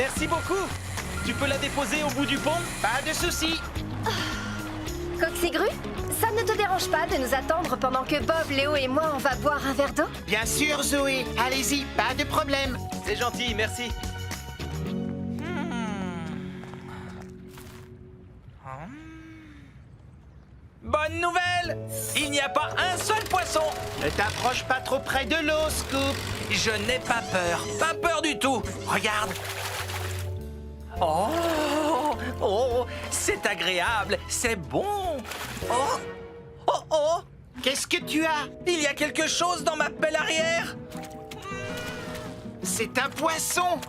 Merci beaucoup. Tu peux la déposer au bout du pont? Pas de souci. Coxigru, ça ne te dérange pas de nous attendre pendant que Bob, Léo et moi, on va boire un verre d'eau? Bien sûr, Zoé. Allez-y, pas de problème. C'est gentil, merci. Bonne nouvelle! Il n'y a pas un seul poisson! Ne t'approche pas trop près de l'eau, Scoop. Je n'ai pas peur. Pas peur du tout. Regarde. Oh, oh, c'est agréable. C'est bon. Oh, oh, oh. Qu'est-ce que tu as? Il y a quelque chose dans ma pelle arrière. C'est un poisson.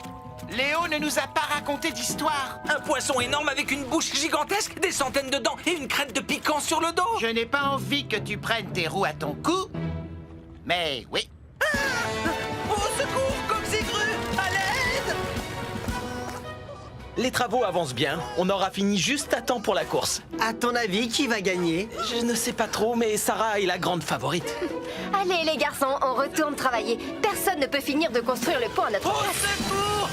Léo ne nous a pas raconté d'histoire. Un poisson énorme avec une bouche gigantesque, des centaines de dents et une crête de piquant sur le dos. Je n'ai pas envie que tu prennes tes roues à ton cou. Mais oui. Au secours, Coxigru! À l'aide! Les travaux avancent bien. On aura fini juste à temps pour la course. À ton avis, qui va gagner? Je ne sais pas trop, mais Sarah est la grande favorite. Allez, les garçons, on retourne travailler. Personne ne peut finir de construire le pont à notre Au place. secours!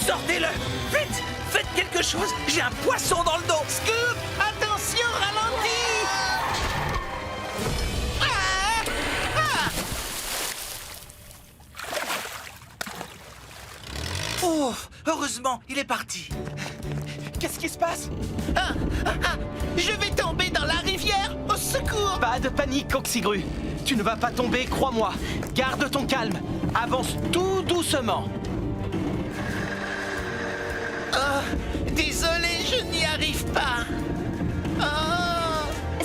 Sortez-le! Vite! Faites quelque chose! J'ai un poisson dans le dos! Scoop, attention, ralentis. Oh! Heureusement, il est parti. Qu'est-ce qui se passe? Je vais tomber dans la rivière. Au secours. Pas de panique, Coxigru. Tu ne vas pas tomber, crois-moi. Garde ton calme. Avance tout doucement. Désolé, je n'y arrive pas.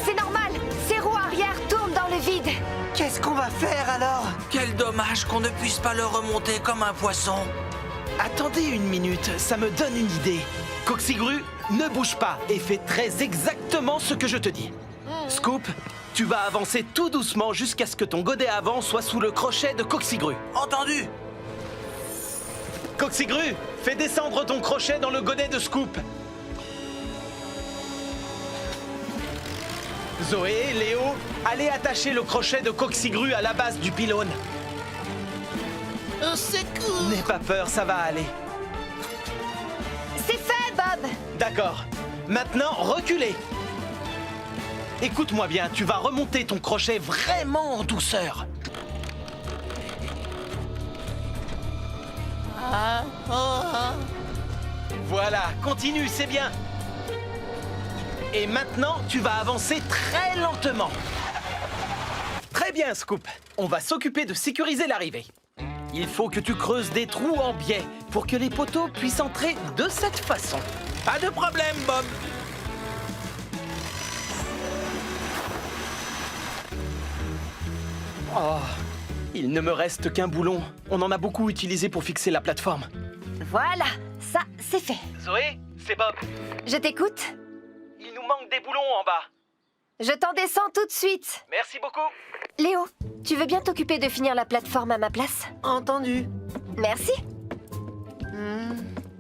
C'est normal, ces roues arrière tournent dans le vide. Qu'est-ce qu'on va faire alors? Quel dommage qu'on ne puisse pas le remonter comme un poisson. Attendez une minute, ça me donne une idée. Coxigru, ne bouge pas et fais très exactement ce que je te dis. Scoop, tu vas avancer tout doucement jusqu'à ce que ton godet avant soit sous le crochet de Coxigru. Entendu? Coxigru, fais descendre ton crochet dans le godet de Scoop. Zoé, Léo, allez attacher le crochet de Coxigru à la base du pylône. Au secours. N'aie pas peur, ça va aller. C'est fait, Bob. D'accord. Maintenant, reculez. Écoute-moi bien, tu vas remonter ton crochet vraiment en douceur. Voilà, continue, c'est bien. Et maintenant, tu vas avancer très lentement. Très bien, Scoop. On va s'occuper de sécuriser l'arrivée. Il faut que tu creuses des trous en biais pour que les poteaux puissent entrer de cette façon. Pas de problème, Bob. Oh, il ne me reste qu'un boulon. On en a beaucoup utilisé pour fixer la plateforme. Voilà, ça, c'est fait. Zoé, c'est Bob. Je t'écoute. Il nous manque des boulons en bas. Je t'en descends tout de suite. Merci beaucoup. Léo, tu veux bien t'occuper de finir la plateforme à ma place? Entendu. Merci.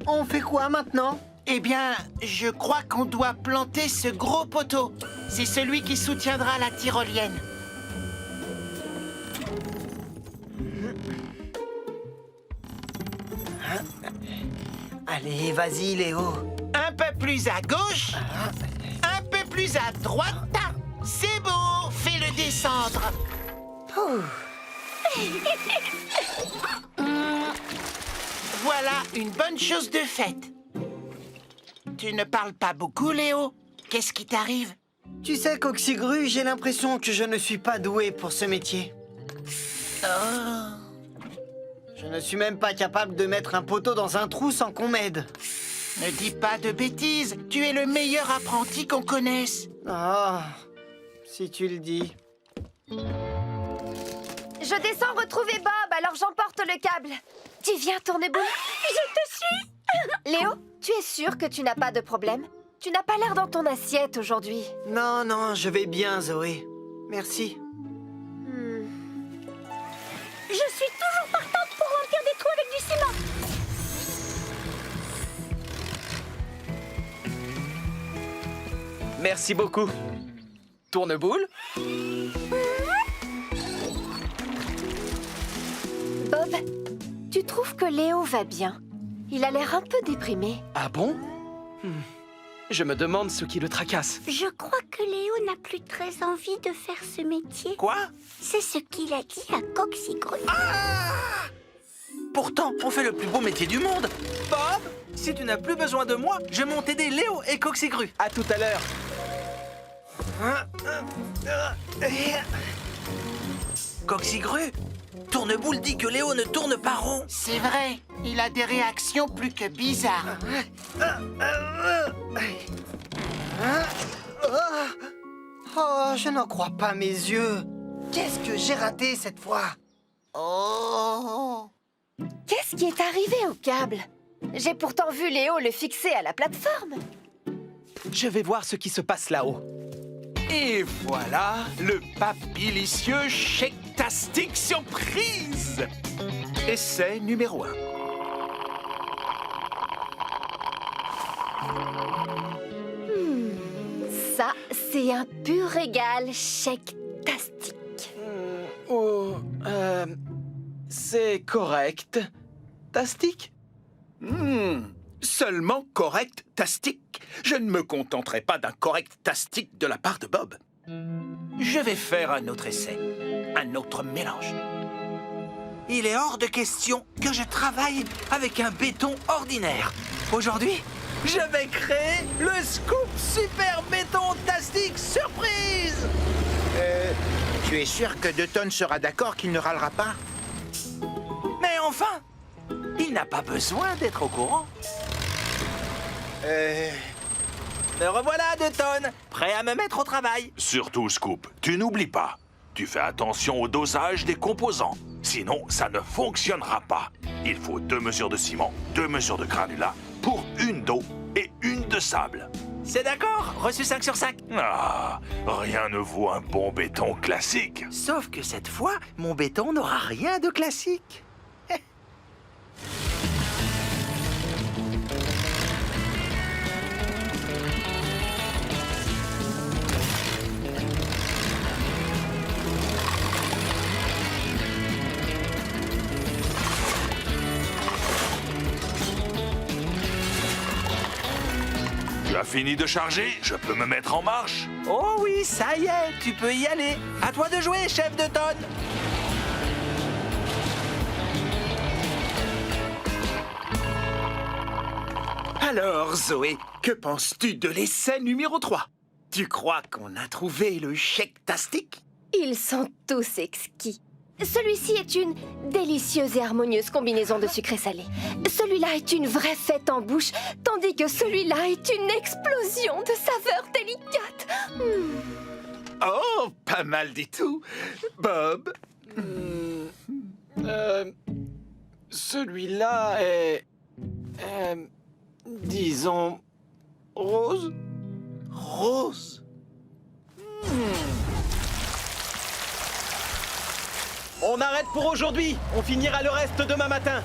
On fait quoi maintenant? Eh bien, je crois qu'on doit planter ce gros poteau. C'est celui qui soutiendra la tyrolienne. Allez, vas-y, Léo. Un peu plus à gauche. Un peu plus à droite. C'est bon, fais-le descendre. Voilà une bonne chose de faite. Tu ne parles pas beaucoup, Léo. Qu'est-ce qui t'arrive? Tu sais, Coxigru, j'ai l'impression que je ne suis pas doué pour ce métier. Je ne suis même pas capable de mettre un poteau dans un trou sans qu'on m'aide. Ne dis pas de bêtises. Tu es le meilleur apprenti qu'on connaisse. Ah, si tu le dis. Je descends retrouver Bob, alors j'emporte le câble. Tu viens, Tourneboule? Je te suis. Léo, tu es sûr que tu n'as pas de problème? Tu n'as pas l'air dans ton assiette aujourd'hui. Non, non, je vais bien, Zoé. Merci. Je suis toujours partante pour remplir des trous avec du ciment. Merci beaucoup. Tourneboule? Bob, tu trouve que Léo va bien. Il a l'air un peu déprimé. Ah bon? Je me demande ce qui le tracasse. Je crois que Léo n'a plus très envie de faire ce métier. Quoi? C'est ce qu'il a dit à Coxigru. Pourtant, on fait le plus beau métier du monde. Bob, si tu n'as plus besoin de moi, je monte aider Léo et Coxigru. À tout à l'heure. Coxigru, Tourneboule dit que Léo ne tourne pas rond. C'est vrai, il a des réactions plus que bizarres. Oh, je n'en crois pas mes yeux. Qu'est-ce que j'ai raté cette fois? Oh! Qu'est-ce qui est arrivé au câble? J'ai pourtant vu Léo le fixer à la plateforme. Je vais voir ce qui se passe là-haut. Et voilà le papilicieux Shake-tastic surprise. Essai numéro 1. Ça, c'est un pur régal Shake-tastic. Oh, c'est correct. Tastic? Seulement correct-tastic. Je ne me contenterai pas d'un correct-tastic de la part de Bob. Je vais faire un autre essai, un autre mélange. Il est hors de question que je travaille avec un béton ordinaire. Aujourd'hui, je vais créer le Scoop Super Béton Tastic Surprise. Tu es sûr que 2 tonnes sera d'accord qu'il ne râlera pas? Mais enfin, il n'a pas besoin d'être au courant. Me revoilà, 2 tonnes, prêt à me mettre au travail. Surtout, Scoop, tu n'oublies pas. Tu fais attention au dosage des composants. Sinon, ça ne fonctionnera pas. Il faut 2 mesures de ciment, 2 mesures de granulat pour 1 d'eau et 1 de sable. C'est d'accord, reçu 5 sur 5. Ah, rien ne vaut un bon béton classique. Sauf que cette fois, mon béton n'aura rien de classique. Tu as fini de charger? Je peux me mettre en marche? Oh oui, ça y est, tu peux y aller. À toi de jouer, chef de tonne. Alors, Zoé, que penses-tu de l'essai numéro 3? Tu crois qu'on a trouvé le Shake-tastic? Ils sont tous exquis. Celui-ci est une délicieuse et harmonieuse combinaison de sucre et salé. Celui-là est une vraie fête en bouche, tandis que celui-là est une explosion de saveurs délicates. Oh, pas mal du tout. Bob? Celui-là est... disons... rose? Rose. On arrête pour aujourd'hui. On finira le reste demain matin.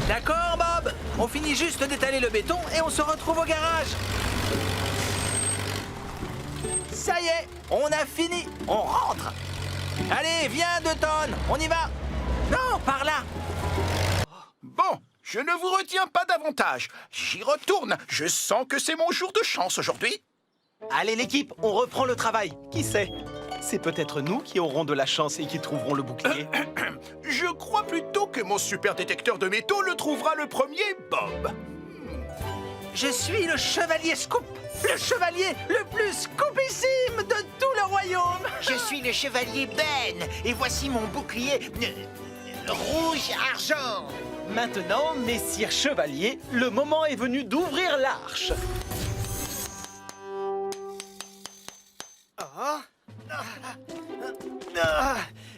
D'accord, Bob. On finit juste d'étaler le béton et on se retrouve au garage. Ça y est, on a fini. On rentre. Allez, viens, 2 tonnes. On y va. Non, par là. Bon, je ne vous retiens pas davantage. J'y retourne. Je sens que c'est mon jour de chance aujourd'hui. Allez l'équipe, on reprend le travail. Qui sait? C'est peut-être nous qui aurons de la chance et qui trouverons le bouclier. Je crois plutôt que mon super détecteur de métaux le trouvera le premier, Bob. Je suis le chevalier Scoop. Le chevalier le plus scoopissime de tout le royaume. Je suis le chevalier Ben, et voici mon bouclier rouge-argent. Maintenant, messire chevalier, le moment est venu d'ouvrir l'arche.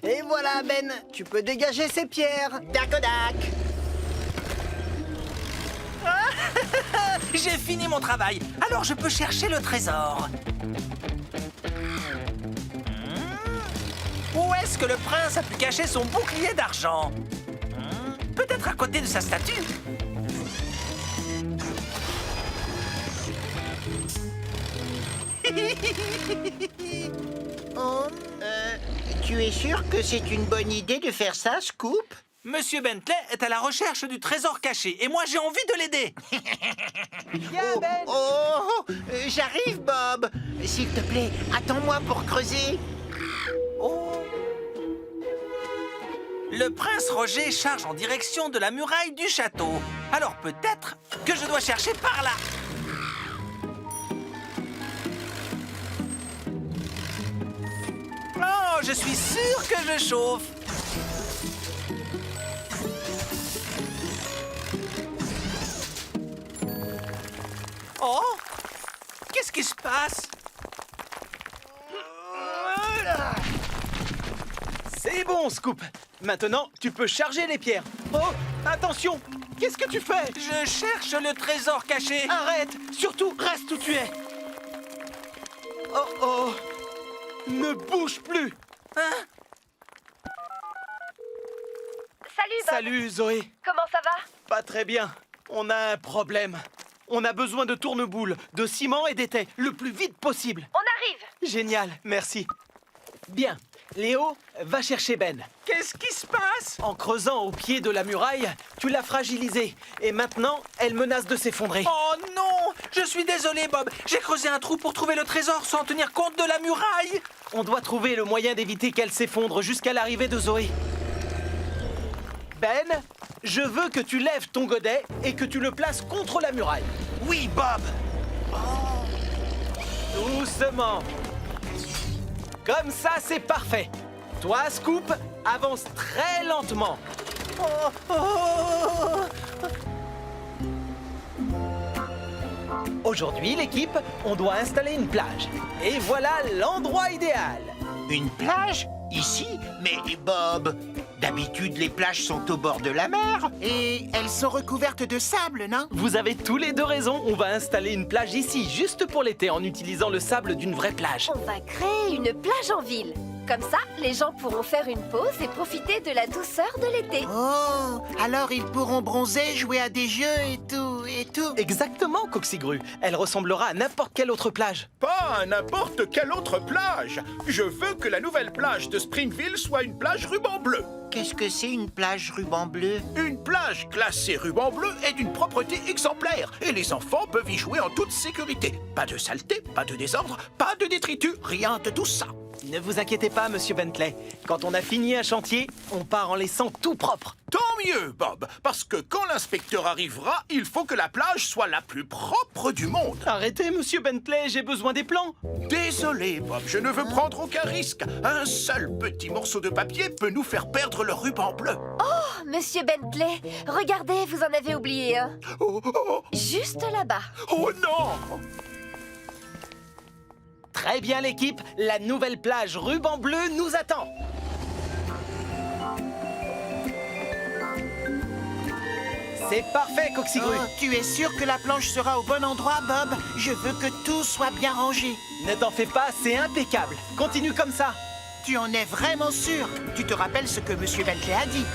Et voilà, Ben, tu peux dégager ces pierres. Dacodac. J'ai fini mon travail, alors je peux chercher le trésor. Où est-ce que le prince a pu cacher son bouclier d'argent? Peut-être à côté de sa statue. Oh, tu es sûr que c'est une bonne idée de faire ça, Scoop? Monsieur Bentley est à la recherche du trésor caché et moi j'ai envie de l'aider. Viens, Ben. J'arrive, Bob. S'il te plaît, attends-moi pour creuser. Le prince Roger charge en direction de la muraille du château. Alors peut-être que je dois chercher par là. Oh, je suis sûr que je chauffe. Oh, qu'est-ce qui se passe? C'est bon, Scoop. Maintenant, tu peux charger les pierres. Oh, attention. Qu'est-ce que tu fais? Je cherche le trésor caché. Arrête. Surtout, reste où tu es. Oh, oh. Ne bouge plus. Hein? Salut, Bob. Salut, Zoé. Comment ça va? Pas très bien. On a un problème. On a besoin de tourne-boule, de ciment et d'étais, le plus vite possible. On arrive. Génial, merci. Bien. Léo, va chercher Ben. Qu'est-ce qui se passe? En creusant au pied de la muraille, tu l'as fragilisée. Et maintenant, elle menace de s'effondrer. Oh non! Je suis désolé, Bob. J'ai creusé un trou pour trouver le trésor sans tenir compte de la muraille. On doit trouver le moyen d'éviter qu'elle s'effondre jusqu'à l'arrivée de Zoé. Ben, je veux que tu lèves ton godet et que tu le places contre la muraille. Oui, Bob. Doucement. Comme ça, c'est parfait. Toi, Scoop, avance très lentement. Aujourd'hui, l'équipe, on doit installer une plage. Et voilà l'endroit idéal. Une plage? Ici? Mais Bob, d'habitude les plages sont au bord de la mer. Et elles sont recouvertes de sable, non? Vous avez tous les deux raison. On va installer une plage ici, juste pour l'été, en utilisant le sable d'une vraie plage. On va créer une plage en ville. Comme ça, les gens pourront faire une pause et profiter de la douceur de l'été. Oh, alors ils pourront bronzer, jouer à des jeux et tout. Exactement, Coxigru. Elle ressemblera à n'importe quelle autre plage. Pas à n'importe quelle autre plage. Je veux que la nouvelle plage de Springville soit une plage ruban bleu. Qu'est-ce que c'est une plage ruban bleu? Une plage classée ruban bleu est d'une propreté exemplaire et les enfants peuvent y jouer en toute sécurité. Pas de saleté, pas de désordre, pas de détritus, rien de tout ça. Ne vous inquiétez pas, Monsieur Bentley. Quand on a fini un chantier, on part en laissant tout propre. Tant mieux, Bob, parce que quand l'inspecteur arrivera, il faut que la plage soit la plus propre du monde. Arrêtez, Monsieur Bentley, j'ai besoin des plans. Désolé, Bob, je ne veux prendre aucun risque. Un seul petit morceau de papier peut nous faire perdre le ruban bleu. Oh, Monsieur Bentley, regardez, vous en avez oublié un. Oh, oh, Juste là-bas. oh non! Très bien, l'équipe. La nouvelle plage ruban bleu nous attend. C'est parfait, Coxigru. Oh, tu es sûr que la planche sera au bon endroit, Bob? Je veux que tout soit bien rangé. Ne t'en fais pas, c'est impeccable. Continue comme ça. Tu en es vraiment sûr? Tu te rappelles ce que Monsieur Bentley a dit?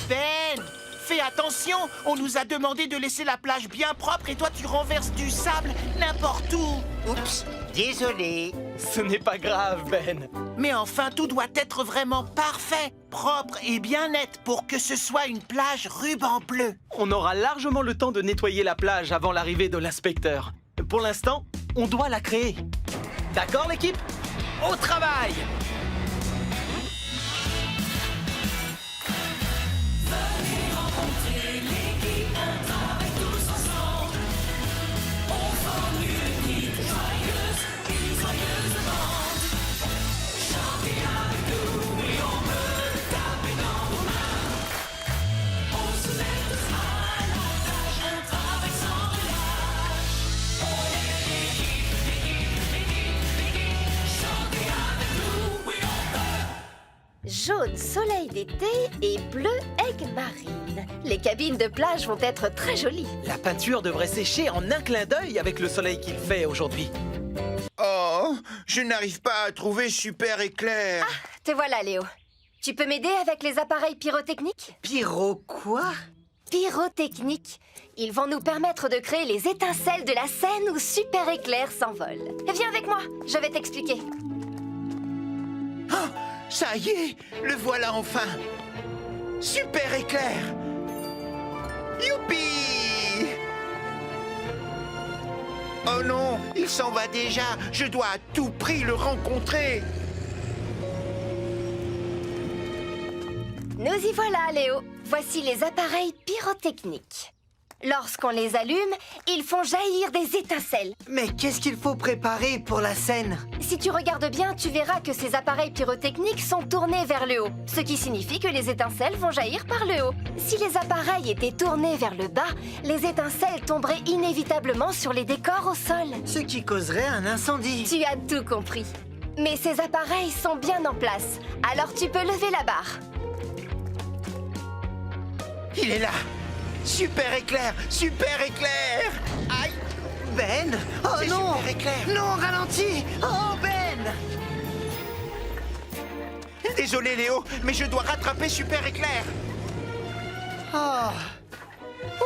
Ben, fais attention! On nous a demandé de laisser la plage bien propre et toi tu renverses du sable n'importe où. Oups, désolé. Ce n'est pas grave, Ben. Mais enfin, tout doit être vraiment parfait, propre et bien net pour que ce soit une plage ruban bleu. On aura largement le temps de nettoyer la plage avant l'arrivée de l'inspecteur. Pour l'instant, on doit la créer. D'accord, l'équipe? Au travail! Jaune soleil d'été et bleu aigue marine. Les cabines de plage vont être très jolies. La peinture devrait sécher en un clin d'œil avec le soleil qu'il fait aujourd'hui. Oh, je n'arrive pas à trouver super éclair. Te voilà, Léo. Tu peux m'aider avec les appareils pyrotechniques? Pyro quoi? Pyrotechniques. Ils vont nous permettre de créer les étincelles de la scène où Super Éclair s'envole. Viens avec moi, je vais t'expliquer. Oh, ça y est, le voilà enfin. Super éclair. Youpi! Oh non, il s'en va déjà. Je dois à tout prix le rencontrer. Nous y voilà, Léo. Voici les appareils pyrotechniques. Lorsqu'on les allume, ils font jaillir des étincelles. Mais qu'est-ce qu'il faut préparer pour la scène? Si tu regardes bien, tu verras que ces appareils pyrotechniques sont tournés vers le haut, ce qui signifie que les étincelles vont jaillir par le haut. Si les appareils étaient tournés vers le bas, les étincelles tomberaient inévitablement sur les décors au sol. Ce qui causerait un incendie. Tu as tout compris. Mais ces appareils sont bien en place, alors tu peux lever la barre. Il est là. Super éclair, super éclair. Aïe, Ben! Oh c'est non! super éclair. Non, ralentis! Oh, Ben! Désolé Léo, mais je dois rattraper super éclair. Oh!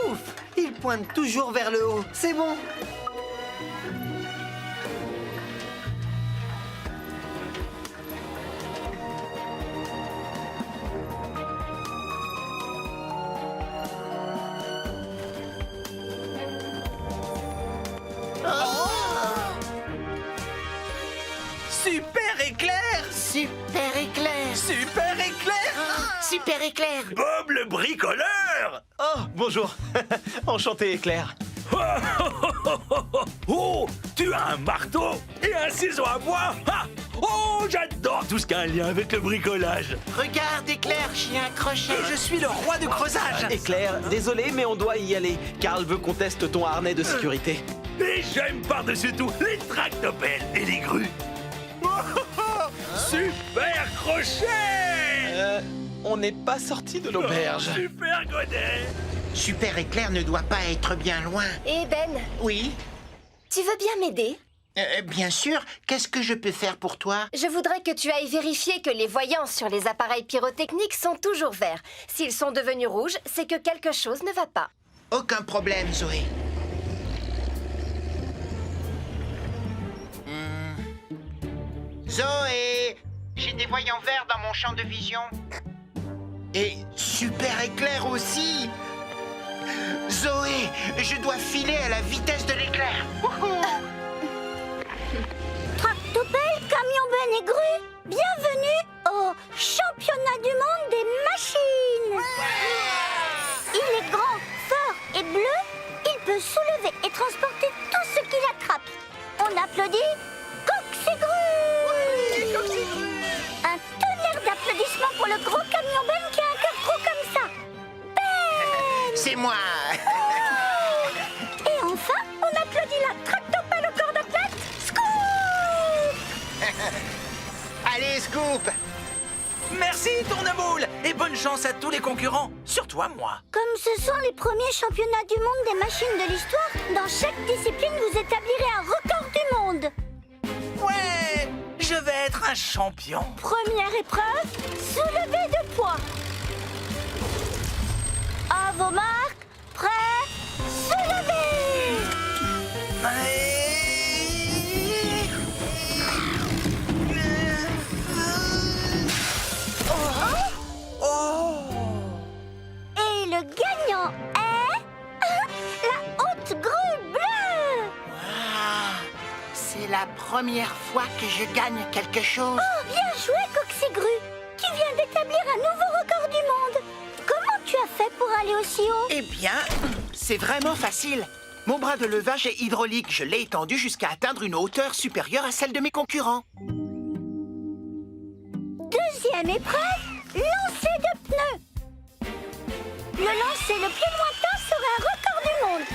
Ouf! Il pointe toujours vers le haut. C'est bon. Super éclair! Super éclair. Super éclair! Super éclair. Bob le bricoleur! Oh, bonjour. Enchanté, Éclair. Oh, tu as un marteau et un ciseau à bois? Ah, oh, j'adore tout ce qui a un lien avec le bricolage. Regarde éclair, j'ai un crochet. Et je suis le roi du creusage! Éclair, désolé, mais on doit y aller. Karl veut qu'on teste ton harnais de sécurité. Et j'aime par-dessus tout les tractopelles et les grues. Super crochet! On n'est pas sorti de l'auberge. Super godet! Super éclair ne doit pas être bien loin. Et Ben, Oui, tu veux bien m'aider? bien sûr. Qu'est-ce que je peux faire pour toi? Je voudrais que tu ailles vérifier que les voyants sur les appareils pyrotechniques sont toujours verts. S'ils sont devenus rouges, c'est que quelque chose ne va pas. Aucun problème, Zoé. Zoé! J'ai des voyants verts dans mon champ de vision. Et super éclair aussi! Zoé, je dois filer à la vitesse de l'éclair. Wouhou! Tractopelle, camion Ben et grue, bienvenue au championnat du monde des machines. Il est grand, fort et bleu. Il peut soulever et transporter tout ce qu'il attrape. On applaudit Coxigru. Un tonnerre d'applaudissements pour le gros camion Ben qui a un cœur gros comme ça. Ben! C'est moi! Et enfin, on applaudit la tractopelle au corps de plate. Scoop! Allez, Scoop! Merci, Tournemoule! Et bonne chance à tous les concurrents, surtout à moi. Comme ce sont les premiers championnats du monde des machines de l'histoire, dans chaque discipline, vous établirez un record du monde. Ouais! Je vais être un champion. Première épreuve, soulever de poids. À vos marques, prêts, soulevez! Et le gagnant est... la haute grue bleue! C'est la première fois que je gagne quelque chose. Oh, bien joué, Coxigru! Tu viens d'établir un nouveau record du monde. Comment tu as fait pour aller aussi haut? Eh bien, c'est vraiment facile. Mon bras de levage est hydraulique. Je l'ai étendu jusqu'à atteindre une hauteur supérieure à celle de mes concurrents. Deuxième épreuve, lancer de pneus. Le lancer le plus lointain sera un record du monde.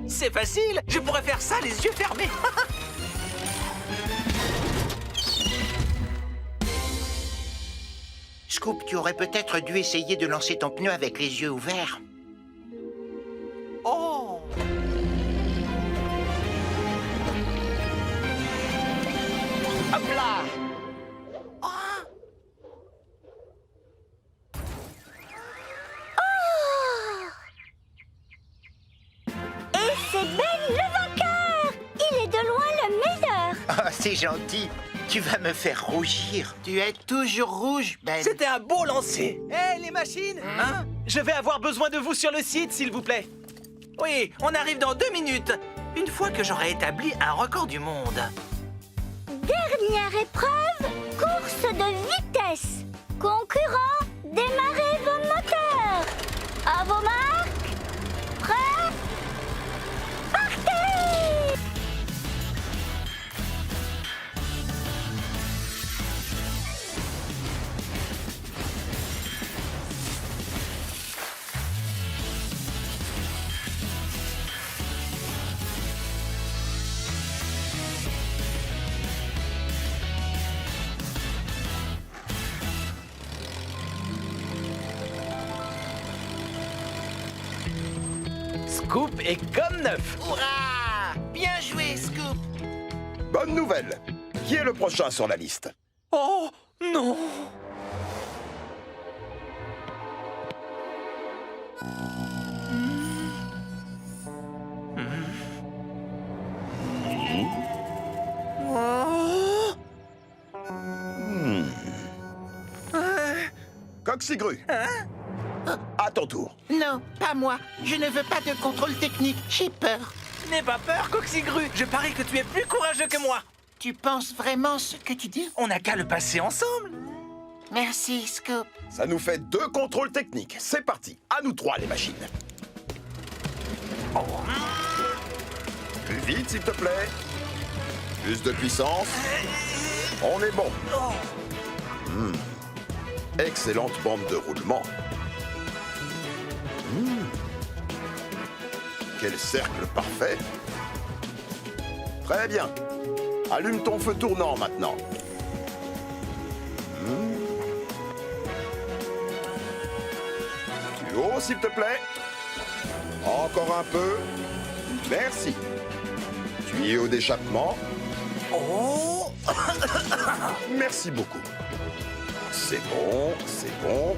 C'est facile, je pourrais faire ça les yeux fermés. Scoop, tu aurais peut-être dû essayer de lancer ton pneu avec les yeux ouverts. Oh! Hop là! C'est gentil. Tu vas me faire rougir. Tu es toujours rouge, Ben. C'était un beau lancer. Hé, les machines, hein? Je vais avoir besoin de vous sur le site, s'il vous plaît. Oui, on arrive dans 2 minutes. Une fois que j'aurai établi un record du monde. Dernière épreuve, course de vitesse. Concurrents, démarrez vos moteurs. À vos marques. Prêts? Partez! Scoop est comme neuf. Hurrah! Bien joué, Scoop. Bonne nouvelle. Qui est le prochain sur la liste? Oh, non. Coxigru. À ton tour. Non, pas moi. Je ne veux pas de contrôle technique. J'ai peur. N'aie pas peur, Coxigru. Je parie que tu es plus courageux que moi. Tu penses vraiment ce que tu dis? On n'a qu'à le passer ensemble. Merci, Scoop. Ça nous fait 2 contrôles techniques. C'est parti. À nous 3, les machines. Plus vite, s'il te plaît. Plus de puissance. On est bon. Excellente bande de roulement. Quel cercle parfait. Très bien. Allume ton feu tournant maintenant. Plus haut, s'il te plaît. Encore un peu. Merci. Tuyau d'échappement. Oh. Merci beaucoup. C'est bon, c'est bon,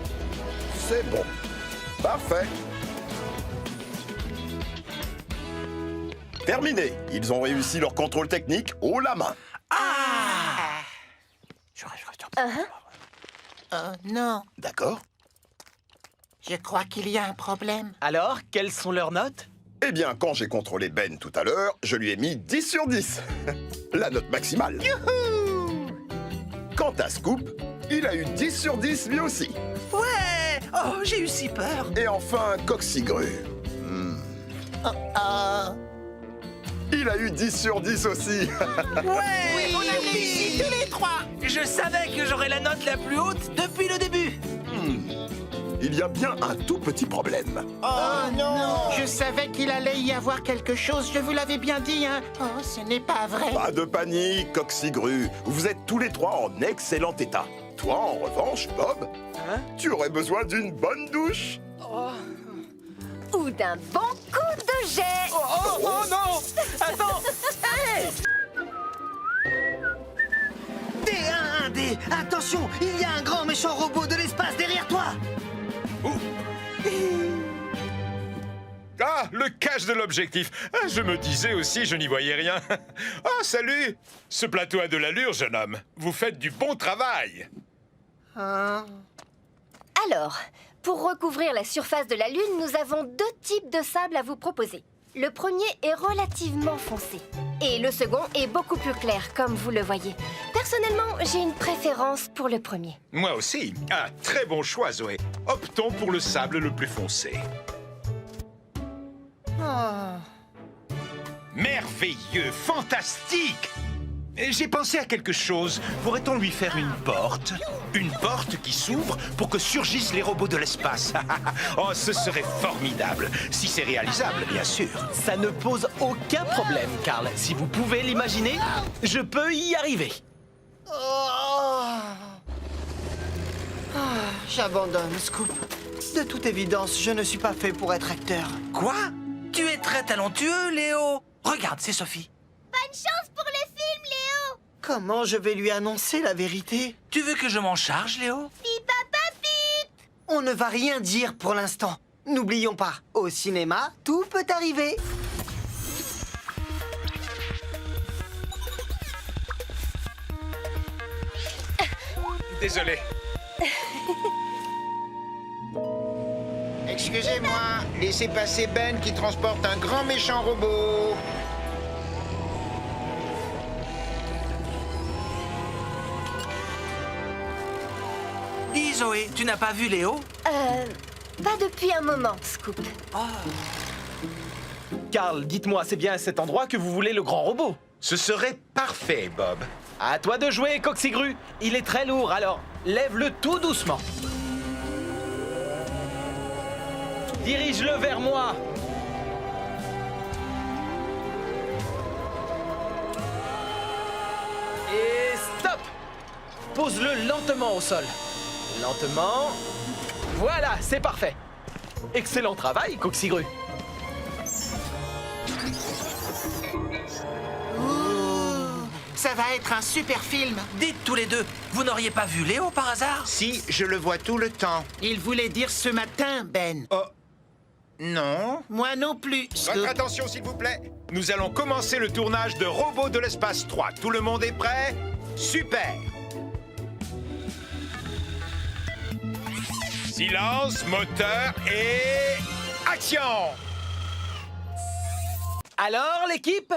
c'est bon. Parfait. Terminé. Ils ont réussi leur contrôle technique haut la main. Oh non, D'accord? je crois qu'il y a un problème. Alors, quelles sont leurs notes? Eh bien, quand j'ai contrôlé Ben tout à l'heure, je lui ai mis 10 sur 10. La note maximale. Quant à Scoop, il a eu 10 sur 10 lui aussi. Ouais. Oh, j'ai eu si peur. Et enfin, Coxigru. Il a eu 10 sur 10 aussi. Ouais, on a réussi tous les 3. Je savais que j'aurais la note la plus haute depuis le début. Il y a bien un tout petit problème. Oh non! Je savais qu'il allait y avoir quelque chose, je vous l'avais bien dit, hein. Oh, ce n'est pas vrai. Pas de panique, Coxigru. Vous êtes tous les 3 en excellent état. Toi, en revanche, Bob, tu aurais besoin d'une bonne douche. Ou d'un bon coup de jet. Oh non! Attends! D1-1D, attention, il y a un grand méchant robot de l'espace derrière toi. Ah, le cache de l'objectif. Ah, je me disais aussi, je n'y voyais rien. Ah, salut. Ce plateau a de l'allure, jeune homme. Vous faites du bon travail. Alors, pour recouvrir la surface de la Lune, nous avons 2 types de sable à vous proposer. Le premier est relativement foncé. Et le second est beaucoup plus clair, comme vous le voyez. Personnellement, j'ai une préférence pour le premier. Moi aussi. Ah, très bon choix, Zoé. Optons pour le sable le plus foncé. Merveilleux, fantastique! J'ai pensé à quelque chose. Pourrait-on lui faire une porte? Une porte qui s'ouvre pour que surgissent les robots de l'espace. Oh, ce serait formidable. Si c'est réalisable, bien sûr. Ça ne pose aucun problème, Carl. Si vous pouvez l'imaginer, je peux y arriver. J'abandonne, Scoop. De toute évidence, je ne suis pas fait pour être acteur. Quoi? Tu es très talentueux, Léo. Regarde, c'est Sophie. Bonne chance pour le film, Léo. Comment je vais lui annoncer la vérité? Tu veux que je m'en charge, Léo? Pip, papa, pip. On ne va rien dire pour l'instant. N'oublions pas, au cinéma, tout peut arriver. désolé. Excusez-moi, laissez passer Ben qui transporte un grand méchant robot. Dis Zoé, tu n'as pas vu Léo? Pas depuis un moment, Scoop. Carl, dites-moi, c'est bien à cet endroit que vous voulez le grand robot? Ce serait parfait, Bob. À toi de jouer, Coxigru. Il est très lourd, alors lève-le tout doucement. Dirige-le vers moi. Et stop! Pose-le lentement au sol. Lentement. Voilà, c'est parfait. Excellent travail, Coxigru. Ça va être un super film. Dites tous les deux, vous n'auriez pas vu Léo par hasard? Si, je le vois tout le temps. Il voulait dire ce matin, Ben. Oh, Non. Moi non plus. votre attention, s'il vous plaît. Nous allons commencer le tournage de Robots de l'espace 3. Tout le monde est prêt? Super! Silence, moteur et... action! Alors, l'équipe,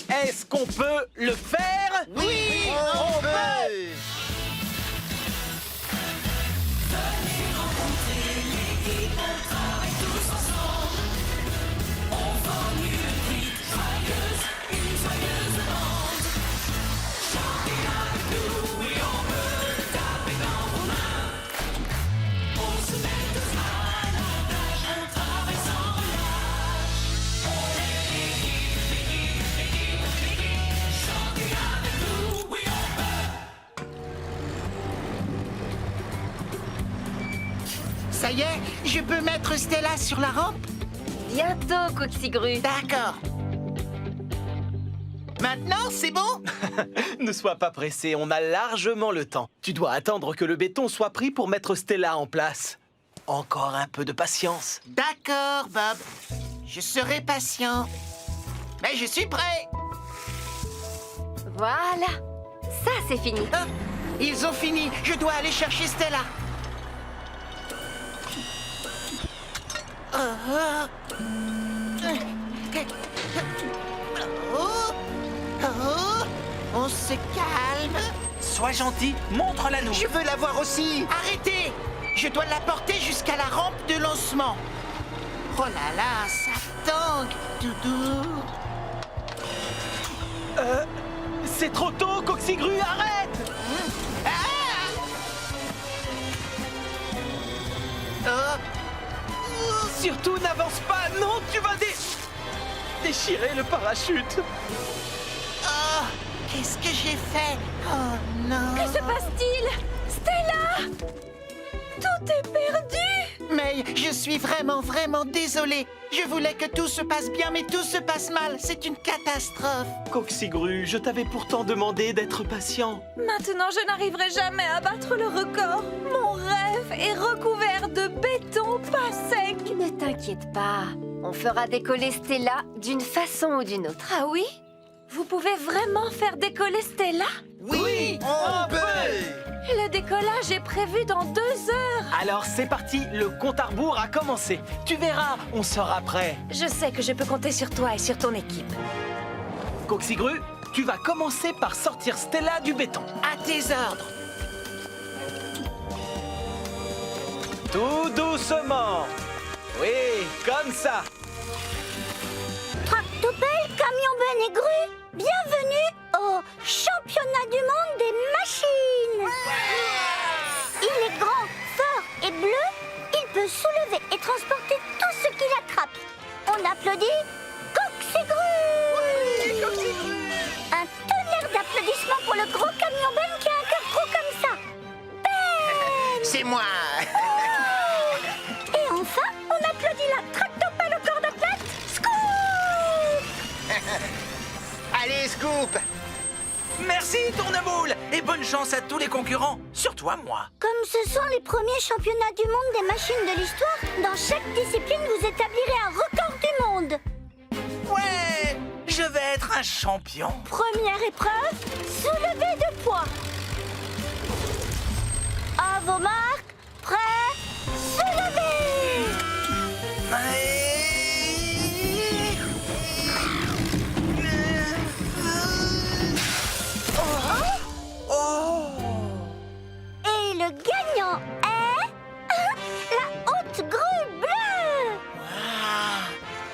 est-ce qu'on peut le faire? Oui, on peut. Ça y est, je peux mettre Stella sur la rampe? Bientôt, Coxigru. D'accord. Maintenant, c'est bon? Ne sois pas pressé, on a largement le temps. Tu dois attendre que le béton soit pris pour mettre Stella en place. Encore un peu de patience. D'accord, Bob. Je serai patient. Mais je suis prêt. Voilà. Ça, c'est fini. Ah, ils ont fini. Je dois aller chercher Stella. On se calme. Sois gentil, montre-la nous. Je veux la voir aussi. Arrêtez. Je dois la porter jusqu'à la rampe de lancement. Oh là là, ça tangue, Doudou. C'est trop tôt, Coxigru, arrête! Surtout, n'avance pas! Non, tu vas déchirer le parachute! Oh, qu'est-ce que j'ai fait? Oh non. Que se passe-t-il? Stella! Tout est perdu! Mais je suis vraiment désolé. Je voulais que tout se passe bien, mais tout se passe mal. C'est une catastrophe. Coxigru, je t'avais pourtant demandé d'être patient. Maintenant, je n'arriverai jamais à battre le record. Mon rêve est recouvert de béton pas sec. Ne t'inquiète pas. On fera décoller Stella d'une façon ou d'une autre. Ah oui? Vous pouvez vraiment faire décoller Stella? Oui, on peut. Le décollage est prévu dans 2 heures. Alors c'est parti, le compte à rebours a commencé. Tu verras, on sera prêt. Je sais que je peux compter sur toi et sur ton équipe. Coxigru, tu vas commencer par sortir Stella du béton. À tes ordres. Tout doucement. Oui, comme ça. Tractopelle, camion Ben et grue, bienvenue au championnat du monde des machines. Il est grand, fort et bleu. Il peut soulever et transporter tout ce qu'il attrape. On applaudit Coxigru. Oui, Coxigru. Un tonnerre d'applaudissements pour le gros camion Ben qui a un cœur gros comme ça. Ben. C'est moi. Et enfin, on applaudit la tractopelle au corps de plate. Scoop. Allez, Scoop. Merci, Tourneboule. Et bonne chance à tous les concurrents, surtout à moi. Comme ce sont les premiers championnats du monde des machines de l'histoire, dans chaque discipline, vous établirez un record du monde. Ouais, je vais être un champion. Première épreuve, soulevé de poids. À vos marques, prêts, se lever. Et le gagnant est... la haute grue bleue.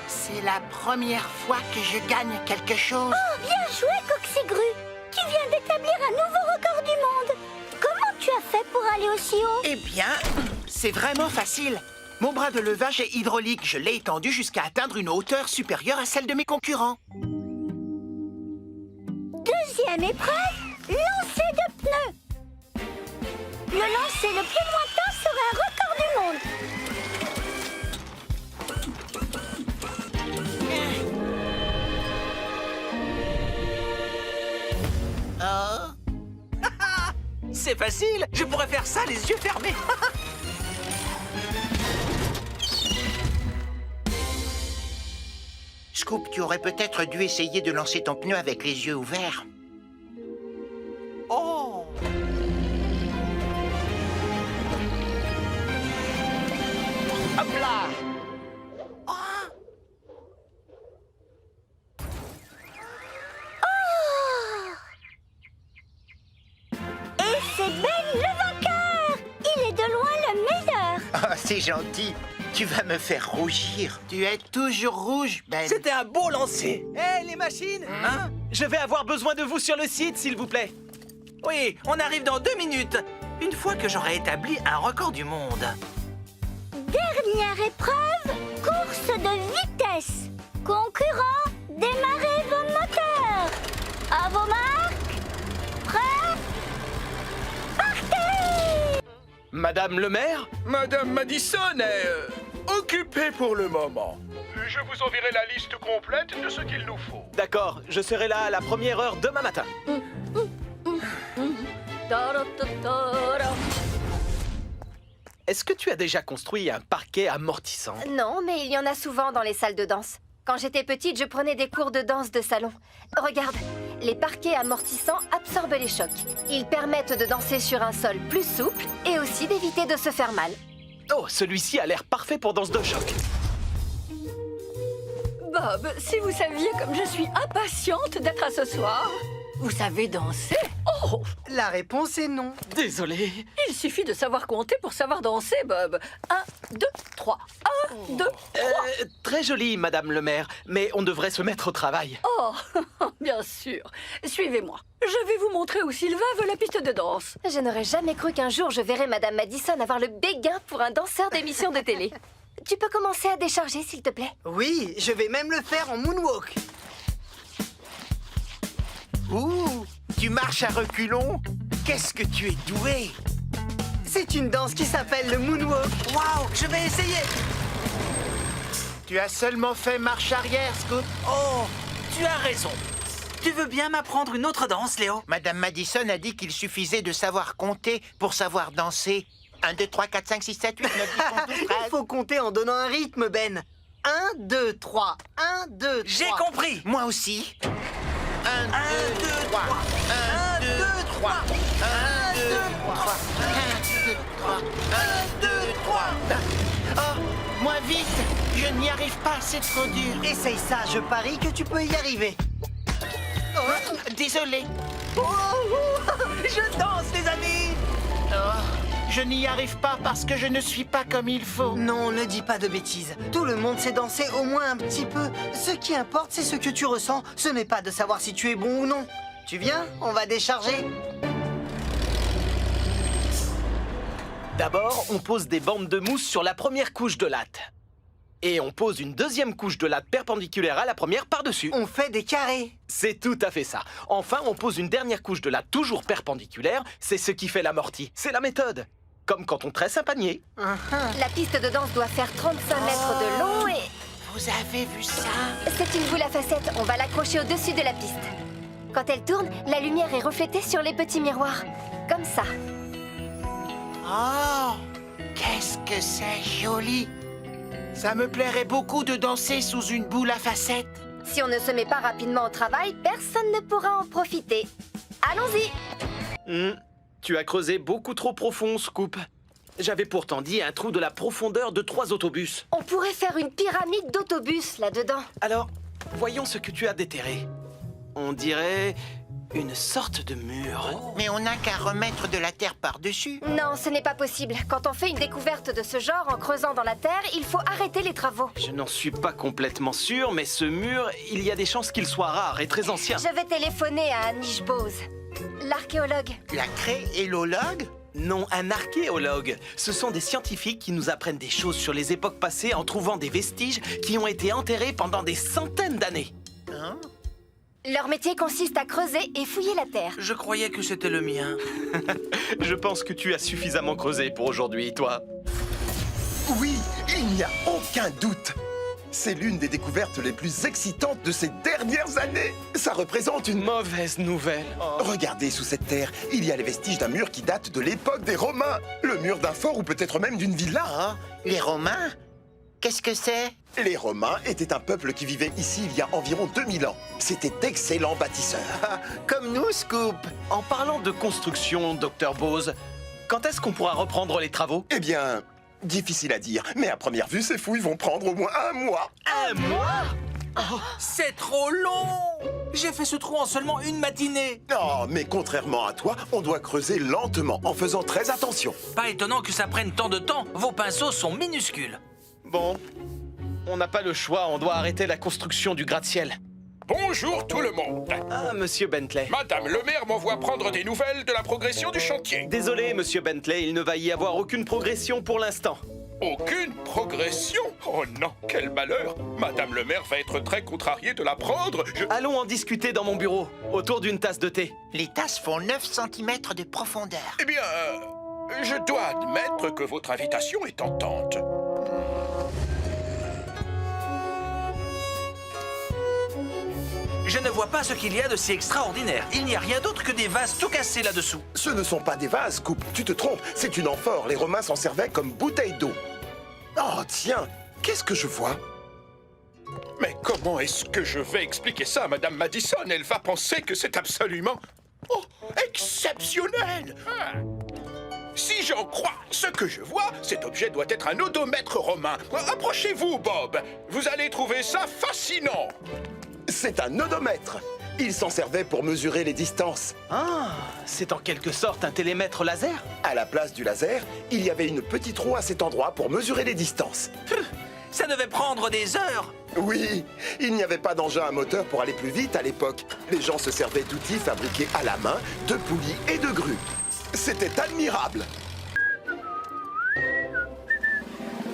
C'est la première fois que je gagne quelque chose. Oh, bien joué, Coxigru. Tu viens d'établir un nouveau record du monde. Comment tu as fait pour aller aussi haut? Eh bien, c'est vraiment facile. Mon bras de levage est hydraulique. Je l'ai étendu jusqu'à atteindre une hauteur supérieure à celle de mes concurrents. Deuxième épreuve, lancer de pneus. Le lancer le plus lointain sera un record du monde. C'est facile, je pourrais faire ça les yeux fermés. Scoop, tu aurais peut-être dû essayer de lancer ton pneu avec les yeux ouverts. Oh! Hop là! Et c'est Ben le vainqueur. Il est de loin le meilleur. Oh, c'est gentil. Tu vas me faire rougir. Tu es toujours rouge, Ben. C'était un beau lancer. Hé, les machines, hein? Je vais avoir besoin de vous sur le site, s'il vous plaît. Oui, on arrive dans 2 minutes. Une fois que j'aurai établi un record du monde. Dernière épreuve, course de vitesse. Concurrents, démarrez vos moteurs. À vos marques, prêts, partez. Madame le maire? Madame Madison est occupée pour le moment. Je vous enverrai la liste complète de ce qu'il nous faut. D'accord, je serai là à la première heure demain matin. Est-ce que tu as déjà construit un parquet amortissant? Non, mais il y en a souvent dans les salles de danse. Quand j'étais petite, je prenais des cours de danse de salon. Regarde, les parquets amortissants absorbent les chocs. Ils permettent de danser sur un sol plus souple et aussi d'éviter de se faire mal. Oh, celui-ci a l'air parfait pour danse de choc. Bob, si vous saviez comme je suis impatiente d'être à ce soir. Vous savez danser? Oh! La réponse est non. Désolé. Il suffit de savoir compter pour savoir danser, Bob. 1, 2, 3. 1, 2, 3. Très joli, Madame le maire, mais on devrait se mettre au travail. Oh, bien sûr. Suivez-moi. Je vais vous montrer où Sylvain veut la piste de danse. Je n'aurais jamais cru qu'un jour je verrais Madame Madison avoir le béguin pour un danseur d'émission de télé. Tu peux commencer à décharger, s'il te plaît? Oui, je vais même le faire en moonwalk. Ouh, tu marches à reculons? Qu'est-ce que tu es doué! C'est une danse qui s'appelle le moonwalk. Waouh, je vais essayer. Tu as seulement fait marche arrière, Scoop. Oh, tu as raison. Tu veux bien m'apprendre une autre danse, Léo? Madame Madison a dit qu'il suffisait de savoir compter pour savoir danser. 1, 2, 3, 4, 5, 6, 7, 8, 9, 10, 11, 12, 13. Il faut compter en donnant un rythme, Ben. 1, 2, 3. 1, 2, 3. J'ai compris. Moi aussi. 1, 2, 3. 1, 2, 3. 1, 2, 3. 1, 2, 3. 1, 2, 3. Oh, moins vite. Je n'y arrive pas, c'est trop dur. Essaye ça, je parie que tu peux y arriver. Désolé. Je danse, les amis. Oh, je n'y arrive pas parce que je ne suis pas comme il faut. Non, ne dis pas de bêtises. Tout le monde sait danser au moins un petit peu. Ce qui importe, c'est ce que tu ressens. Ce n'est pas de savoir si tu es bon ou non. Tu viens? On va décharger. D'abord, on pose des bandes de mousse sur la première couche de latte. Et on pose une deuxième couche de latte perpendiculaire à la première par-dessus. On fait des carrés. C'est tout à fait ça. Enfin, on pose une dernière couche de latte toujours perpendiculaire. C'est ce qui fait l'amorti. C'est la méthode. Comme quand on tresse un panier. La piste de danse doit faire 35 mètres de long et... Vous avez vu ça? C'est une boule à facettes. On va l'accrocher au-dessus de la piste. Quand elle tourne, la lumière est reflétée sur les petits miroirs. Comme ça. Oh, qu'est-ce que c'est joli! Ça me plairait beaucoup de danser sous une boule à facettes. Si on ne se met pas rapidement au travail, personne ne pourra en profiter. Allons-y! Tu as creusé beaucoup trop profond, Scoop. J'avais pourtant dit un trou de la profondeur de 3 autobus. On pourrait faire une pyramide d'autobus là-dedans. Alors, voyons ce que tu as déterré. On dirait une sorte de mur. Mais on n'a qu'à remettre de la terre par-dessus. Non, ce n'est pas possible. Quand on fait une découverte de ce genre en creusant dans la terre, il faut arrêter les travaux. Je n'en suis pas complètement sûr, mais ce mur, il y a des chances qu'il soit rare et très ancien. Je vais téléphoner à Anish Bose, l'archéologue. La créélologue? Non, un archéologue. Ce sont des scientifiques qui nous apprennent des choses sur les époques passées en trouvant des vestiges qui ont été enterrés pendant des centaines d'années. Hein? Leur métier consiste à creuser et fouiller la terre. Je croyais que c'était le mien. Je pense que tu as suffisamment creusé pour aujourd'hui, toi. Oui, il n'y a aucun doute. C'est l'une des découvertes les plus excitantes de ces dernières années. Ça représente une... Mauvaise nouvelle. Regardez, sous cette terre, il y a les vestiges d'un mur qui date de l'époque des Romains. Le mur d'un fort ou peut-être même d'une villa. Ah, les Romains? Qu'est-ce que c'est? Les Romains étaient un peuple qui vivait ici il y a environ 2000 ans. C'était d'excellents bâtisseurs. Ah, comme nous, Scoop. En parlant de construction, Dr Bose, quand est-ce qu'on pourra reprendre les travaux? Eh bien, difficile à dire, mais à première vue, ces fouilles vont prendre au moins 1 mois. 1 mois? C'est trop long! J'ai fait ce trou en seulement une matinée. Non, mais contrairement à toi, on doit creuser lentement, en faisant très attention. Pas étonnant que ça prenne tant de temps. Vos pinceaux sont minuscules. Bon, on n'a pas le choix, on doit arrêter la construction du gratte-ciel. Bonjour tout le monde. Ah, monsieur Bentley. Madame le maire m'envoie prendre des nouvelles de la progression du chantier. Désolé, monsieur Bentley, il ne va y avoir aucune progression pour l'instant. Aucune progression? Oh non, quel malheur! Madame le maire va être très contrariée de l'apprendre. Allons en discuter dans mon bureau, autour d'une tasse de thé. Les tasses font 9 cm de profondeur. Eh bien, je dois admettre que votre invitation est tentante. Je ne vois pas ce qu'il y a de si extraordinaire. Il n'y a rien d'autre que des vases tout cassés là-dessous. Ce ne sont pas des vases, Scoop. Tu te trompes. C'est une amphore. Les Romains s'en servaient comme bouteille d'eau. Oh, tiens. Qu'est-ce que je vois? Mais comment est-ce que je vais expliquer ça à Madame Madison? Elle va penser que c'est absolument... Oh, exceptionnel! Si j'en crois ce que je vois, cet objet doit être un odomètre romain. Approchez-vous, Bob. Vous allez trouver ça fascinant. C'est un odomètre. Il s'en servait pour mesurer les distances. Ah, c'est en quelque sorte un télémètre laser? À la place du laser, il y avait une petite roue à cet endroit pour mesurer les distances. Ça devait prendre des heures. Oui, il n'y avait pas d'engin à moteur pour aller plus vite à l'époque. Les gens se servaient d'outils fabriqués à la main, de poulies et de grues. C'était admirable.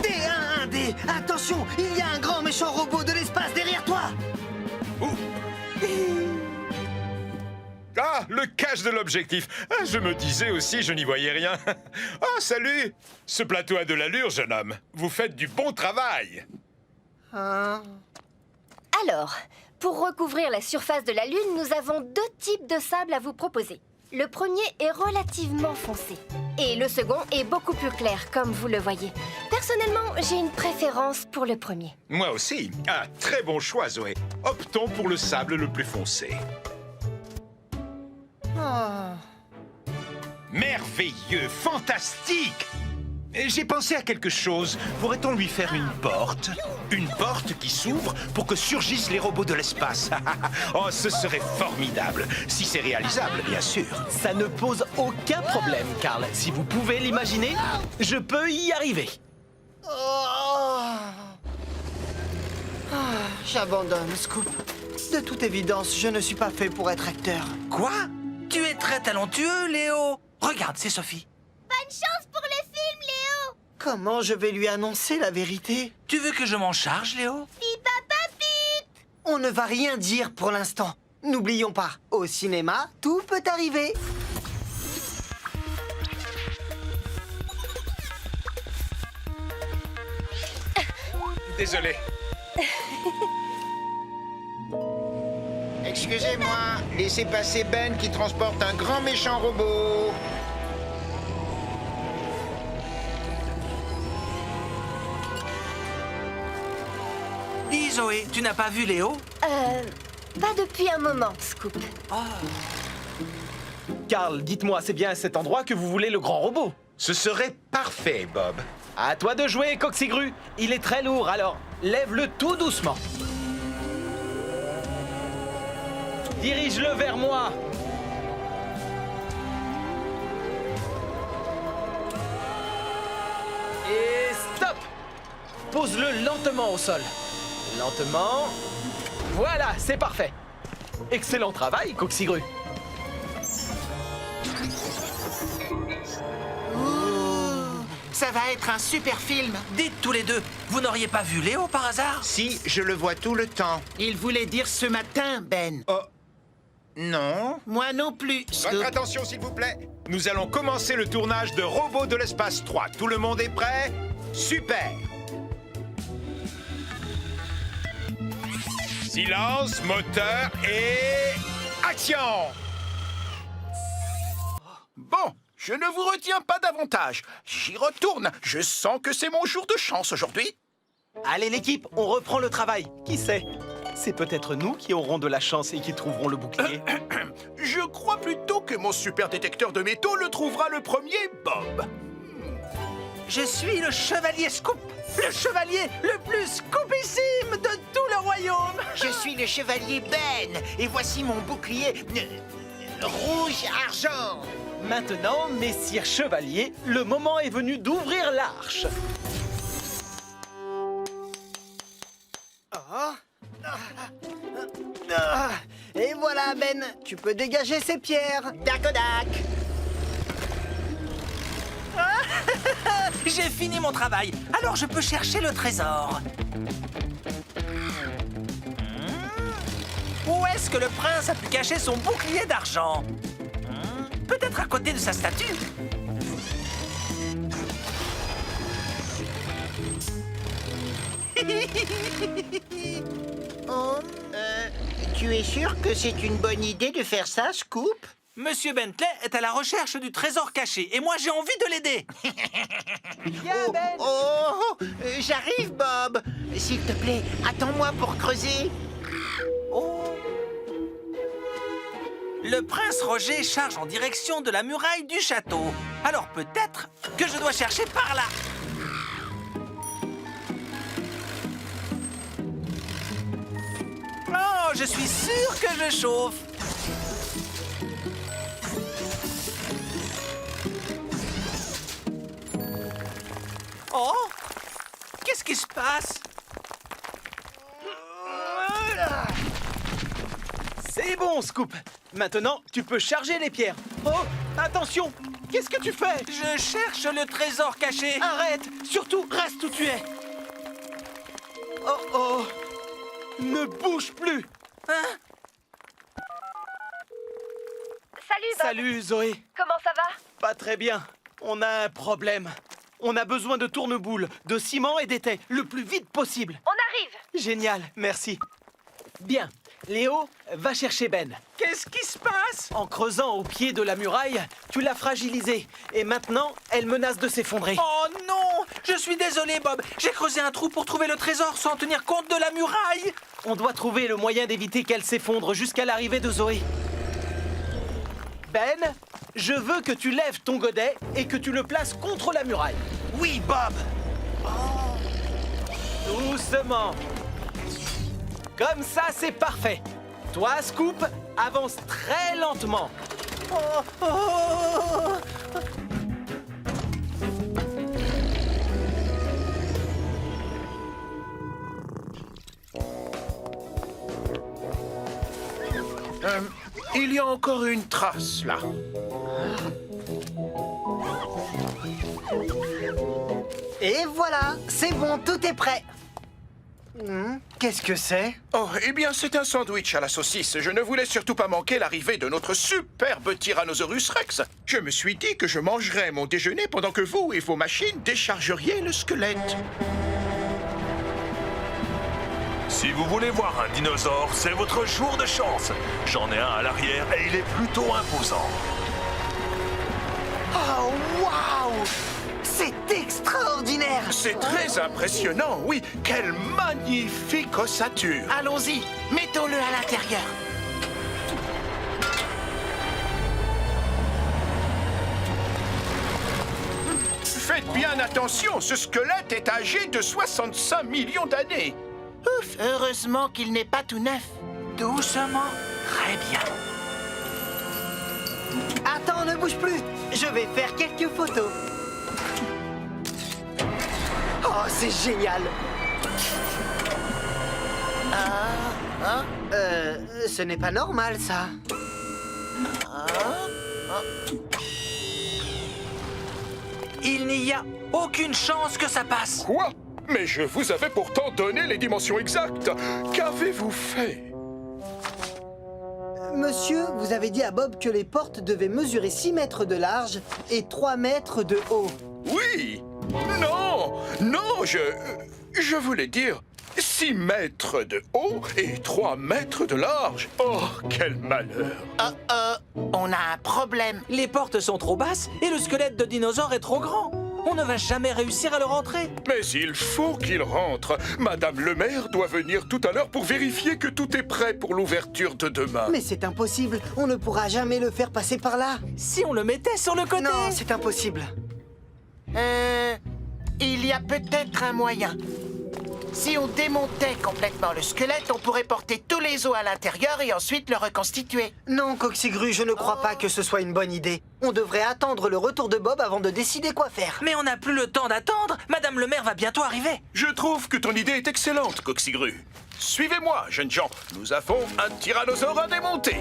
D1-1D, attention, il y a un grand méchant robot de l'espace derrière toi. Ah, le cache de l'objectif. Ah, je me disais aussi, je n'y voyais rien. Ah, salut! Ce plateau a de l'allure, jeune homme. Vous faites du bon travail. Alors, pour recouvrir la surface de la Lune, nous avons 2 types de sable à vous proposer. Le premier est relativement foncé. Et le second est beaucoup plus clair, comme vous le voyez. Personnellement, j'ai une préférence pour le premier. Moi aussi. Ah, très bon choix, Zoé. Optons pour le sable le plus foncé. Merveilleux, fantastique! J'ai pensé à quelque chose. Pourrait-on lui faire une porte? Une porte qui s'ouvre pour que surgissent les robots de l'espace. Oh, ce serait formidable. Si c'est réalisable, bien sûr. Ça ne pose aucun problème, Carl. Si vous pouvez l'imaginer, je peux y arriver. J'abandonne, Scoop. De toute évidence, je ne suis pas fait pour être acteur. Quoi? Tu es très talentueux, Léo. Regarde, c'est Sophie. Bonne chance pour le film, Léo. Comment je vais lui annoncer la vérité? Tu veux que je m'en charge, Léo? Pip, papa, pip. On ne va rien dire pour l'instant. N'oublions pas, au cinéma, tout peut arriver. Désolé. Excusez-moi, laissez passer Ben qui transporte un grand méchant robot. Dis, Zoé, tu n'as pas vu Léo? Pas depuis un moment, Scoop. Carl, dites-moi, c'est bien à cet endroit que vous voulez le grand robot? Ce serait parfait, Bob. À toi de jouer, Coxigru. Il est très lourd, alors lève-le tout doucement. Dirige-le vers moi. Et stop! Pose-le lentement au sol. Lentement. Voilà, c'est parfait. Excellent travail, Coxigru. Ça va être un super film. Dites tous les deux, vous n'auriez pas vu Léo par hasard? Si, je le vois tout le temps. Il voulait dire ce matin, Ben. Oh, Non, moi non plus. votre attention, s'il vous plaît. Nous allons commencer le tournage de Robots de l'espace 3. Tout le monde est prêt? Super! Silence, moteur et... action! Bon, je ne vous retiens pas davantage. J'y retourne. Je sens que c'est mon jour de chance aujourd'hui. Allez l'équipe, on reprend le travail. Qui sait? C'est peut-être nous qui aurons de la chance et qui trouverons le bouclier. Je crois plutôt que mon super détecteur de métaux le trouvera le premier, Bob. Je suis le chevalier Scoop, le chevalier le plus scoopissime de tout le royaume. Je suis le chevalier Ben, et voici mon bouclier rouge-argent. Maintenant, messire chevalier, le moment est venu d'ouvrir l'arche. Et voilà, Ben, tu peux dégager ces pierres. Dakodak. J'ai fini mon travail, alors je peux chercher le trésor. Où est-ce que le prince a pu cacher son bouclier d'argent? Peut-être à côté de sa statue. Oh, tu es sûr que c'est une bonne idée de faire ça, Scoop? Monsieur Bentley est à la recherche du trésor caché, et moi j'ai envie de l'aider. J'arrive, Bob. S'il te plaît, attends-moi pour creuser. Le prince Roger charge en direction de la muraille du château. Alors peut-être que je dois chercher par là. Oh, je suis sûr que je chauffe. Oh, qu'est-ce qui se passe? C'est bon, Scoop. Maintenant, tu peux charger les pierres. Oh, attention! Qu'est-ce que tu fais? Je cherche le trésor caché. Arrête! Surtout, reste où tu es. Oh oh! Ne bouge plus! Hein? Salut, Bob. Salut, Zoé. Comment ça va? Pas très bien. On a un problème. On a besoin de tourneboules, de ciment et d'étais, le plus vite possible. On arrive. Génial, merci. Bien. Léo, va chercher Ben. Qu'est-ce qui se passe? En creusant au pied de la muraille, tu l'as fragilisée. Et maintenant, elle menace de s'effondrer. Oh non! Je suis désolé, Bob. J'ai creusé un trou pour trouver le trésor sans tenir compte de la muraille. On doit trouver le moyen d'éviter qu'elle s'effondre jusqu'à l'arrivée de Zoé. Ben, je veux que tu lèves ton godet et que tu le places contre la muraille. Oui, Bob. Doucement. Comme ça, c'est parfait. Toi, Scoop, avance très lentement. Il y a encore une trace, là. Et voilà, c'est bon, tout est prêt. Qu'est-ce que c'est? Oh, eh bien, c'est un sandwich à la saucisse. Je ne voulais surtout pas manquer l'arrivée de notre superbe Tyrannosaurus Rex. Je me suis dit que je mangerais mon déjeuner pendant que vous et vos machines déchargeriez le squelette. Si vous voulez voir un dinosaure, c'est votre jour de chance. J'en ai un à l'arrière et il est plutôt imposant. Oh, waouh! C'est extraordinaire! C'est très impressionnant, oui. Quelle magnifique ossature. Allons-y, mettons-le à l'intérieur. bien attention, ce squelette est âgé de 65 millions d'années. Ouf, heureusement qu'il n'est pas tout neuf. Doucement. Très bien. Attends, ne bouge plus. Je vais faire quelques photos. Oh, c'est génial. Ce n'est pas normal, ça. Il n'y a aucune chance que ça passe. Quoi? Mais je vous avais pourtant donné les dimensions exactes. Qu'avez-vous fait? Monsieur, vous avez dit à Bob que les portes devaient mesurer 6 mètres de large et 3 mètres de haut. Oui. Non, non, je voulais dire 6 mètres de haut et 3 mètres de large. Oh, quel malheur. On a un problème. Les portes sont trop basses et le squelette de dinosaure est trop grand. On ne va jamais réussir à le rentrer. Mais il faut qu'il rentre. Madame le maire doit venir tout à l'heure pour vérifier que tout est prêt pour l'ouverture de demain. Mais c'est impossible. On ne pourra jamais le faire passer par là. Si on le mettait sur le côté. Non, c'est impossible. Il y a peut-être un moyen. Si on démontait complètement le squelette, on pourrait porter tous les os à l'intérieur et ensuite le reconstituer. Non, Coxigru, je ne crois pas que ce soit une bonne idée. On devrait attendre le retour de Bob avant de décider quoi faire. Mais on n'a plus le temps d'attendre. Madame le maire va bientôt arriver. Je trouve que ton idée est excellente, Coxigru. Suivez-moi, jeunes gens. Nous avons un tyrannosaure à démonter.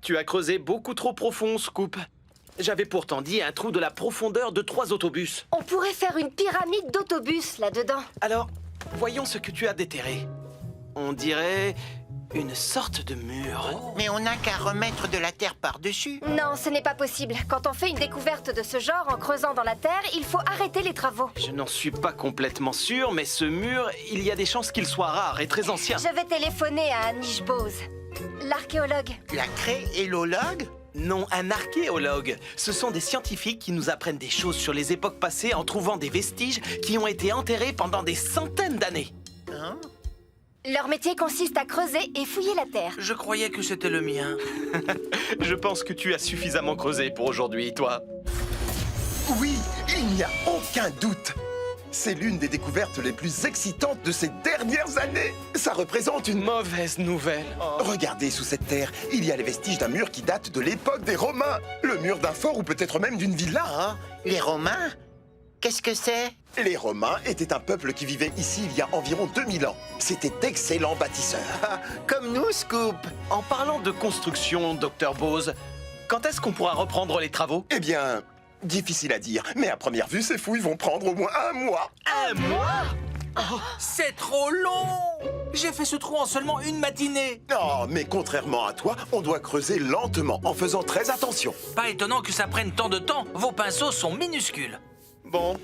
Tu as creusé beaucoup trop profond, Scoop. J'avais pourtant dit un trou de la profondeur de 3 autobus. On pourrait faire une pyramide d'autobus là-dedans. Alors, voyons ce que tu as déterré. On dirait une sorte de mur. Mais on n'a qu'à remettre de la terre par-dessus. Non, ce n'est pas possible. Quand on fait une découverte de ce genre en creusant dans la terre, il faut arrêter les travaux. Je n'en suis pas complètement sûr, mais ce mur, il y a des chances qu'il soit rare et très ancien. Je vais téléphoner à Anish Bose, l'archéologue. La créologue? Non, un archéologue. Ce sont des scientifiques qui nous apprennent des choses sur les époques passées en trouvant des vestiges qui ont été enterrés pendant des centaines d'années. Hein? Leur métier consiste à creuser et fouiller la terre. Je croyais que c'était le mien. Je pense que tu as suffisamment creusé pour aujourd'hui, toi. Oui, il n'y a aucun doute. C'est l'une des découvertes les plus excitantes de ces dernières années. Ça représente une... Mauvaise nouvelle. Regardez, sous cette terre, il y a les vestiges d'un mur qui date de l'époque des Romains. Le mur d'un fort ou peut-être même d'une villa. Oh, les Romains? Qu'est-ce que c'est? Les Romains étaient un peuple qui vivait ici il y a environ 2000 ans. C'était d'excellents bâtisseurs. Comme nous, Scoop. En parlant de construction, Dr Bose, quand est-ce qu'on pourra reprendre les travaux? Eh bien, difficile à dire, mais à première vue, ces fouilles vont prendre au moins 1 mois. 1 mois? C'est trop long. J'ai fait ce trou en seulement une matinée. Non, mais contrairement à toi, on doit creuser lentement, en faisant très attention. Pas étonnant que ça prenne tant de temps. Vos pinceaux sont minuscules. Bon,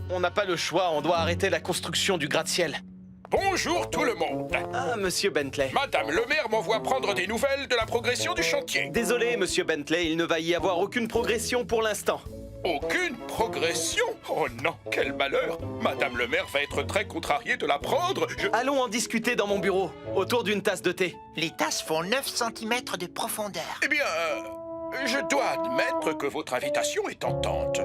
on n'a pas le choix, on doit arrêter la construction du gratte-ciel. Bonjour tout le monde. Ah, monsieur Bentley. Madame le maire m'envoie prendre des nouvelles de la progression du chantier. Désolé, monsieur Bentley, il ne va y avoir aucune progression pour l'instant. Aucune progression? Oh non, quel malheur! Madame le maire va être très contrariée de l'apprendre. Allons en discuter dans mon bureau, autour d'une tasse de thé. Les tasses font 9 cm de profondeur. Eh bien, je dois admettre que votre invitation est tentante.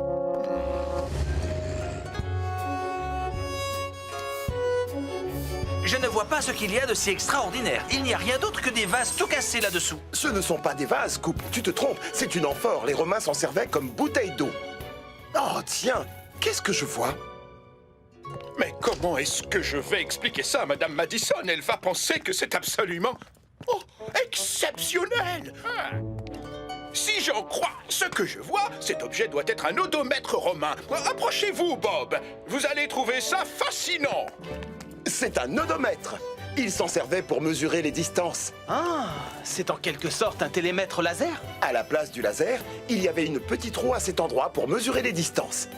Je ne vois pas ce qu'il y a de si extraordinaire. Il n'y a rien d'autre que des vases tout cassés là-dessous. Ce ne sont pas des vases, Scoop. Tu te trompes. C'est une amphore. Les Romains s'en servaient comme bouteille d'eau. Oh, tiens. Qu'est-ce que je vois? Mais comment est-ce que je vais expliquer ça à Madame Madison? Elle va penser que c'est absolument... Oh, exceptionnel! Si j'en crois ce que je vois, cet objet doit être un odomètre romain. Approchez-vous, Bob. Vous allez trouver ça fascinant. C'est un odomètre. Il s'en servait pour mesurer les distances. Ah, c'est en quelque sorte un télémètre laser? À la place du laser, il y avait une petite roue à cet endroit pour mesurer les distances.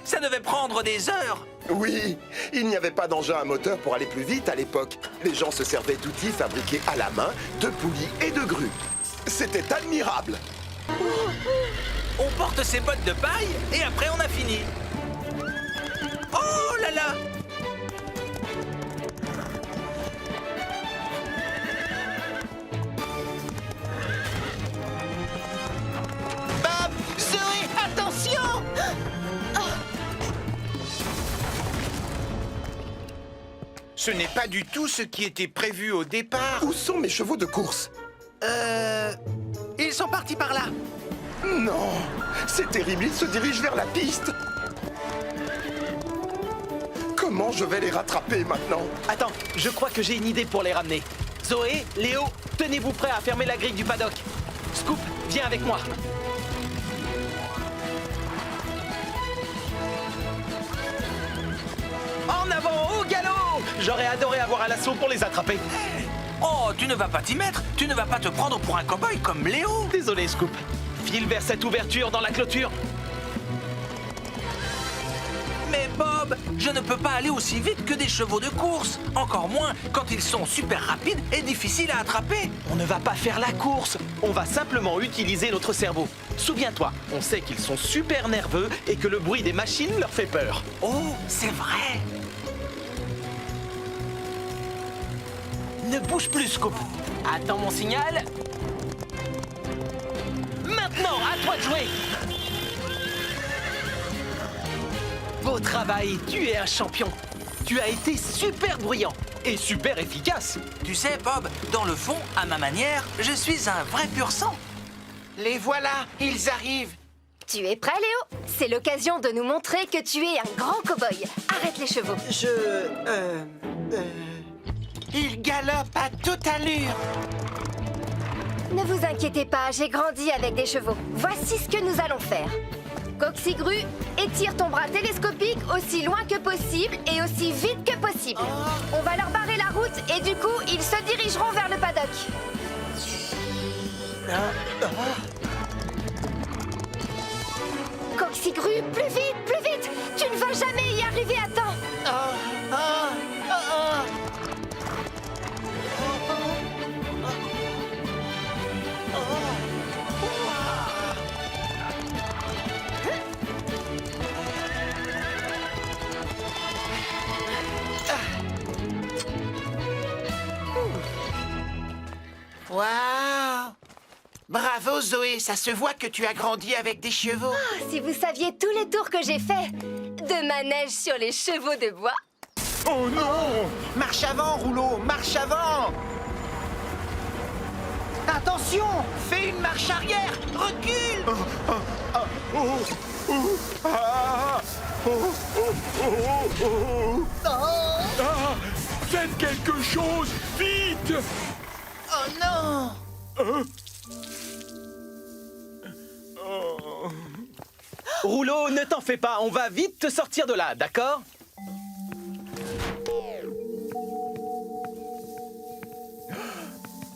Ça devait prendre des heures. Oui, il n'y avait pas d'engin à moteur pour aller plus vite à l'époque. Les gens se servaient d'outils fabriqués à la main, de poulies et de grues. C'était admirable. On porte ses bottes de paille et après on a fini. Oh là là! Ce n'est pas du tout ce qui était prévu au départ. Où sont mes chevaux de course? Ils sont partis par là. Non, c'est terrible, ils se dirigent vers la piste. Comment je vais les rattraper maintenant? Attends, je crois que j'ai une idée pour les ramener. Zoé, Léo, tenez-vous prêts à fermer la grille du paddock. Scoop, viens avec moi. En avant, au galop! J'aurais adoré avoir un lasso pour les attraper. Oh, tu ne vas pas t'y mettre. Tu ne vas pas te prendre pour un cow-boy comme Léo. Désolé, Scoop. File vers cette ouverture dans la clôture. Mais Bob, je ne peux pas aller aussi vite que des chevaux de course. Encore moins quand ils sont super rapides et difficiles à attraper. On ne va pas faire la course. On va simplement utiliser notre cerveau. Souviens-toi, on sait qu'ils sont super nerveux et que le bruit des machines leur fait peur. Oh, c'est vrai. Ne bouge plus, Scoop. Attends mon signal. Maintenant, à toi de jouer. Beau travail, tu es un champion. Tu as été super bruyant et super efficace. Tu sais, Bob, dans le fond, à ma manière, je suis un vrai pur sang. Les voilà, ils arrivent. Tu es prêt, Léo? C'est l'occasion de nous montrer que tu es un grand cow-boy. Arrête les chevaux. Ils galopent à toute allure. Ne vous inquiétez pas, j'ai grandi avec des chevaux. Voici ce que nous allons faire. Coxigru, étire ton bras télescopique aussi loin que possible et aussi vite que possible. On va leur barrer la route et du coup, ils se dirigeront vers le paddock. Coxigru, plus vite! Tu ne vas jamais y arriver à temps. Waouh! Bravo Zoé, ça se voit que tu as grandi avec des chevaux. Oh, si vous saviez tous les tours que j'ai faits de manège sur les chevaux de bois. Oh non! Marche avant, Rouleau, marche avant! Attention! Fais une marche arrière, recule! Faites quelque chose, vite! Oh non! Rouleau, ne t'en fais pas, on va vite te sortir de là, d'accord?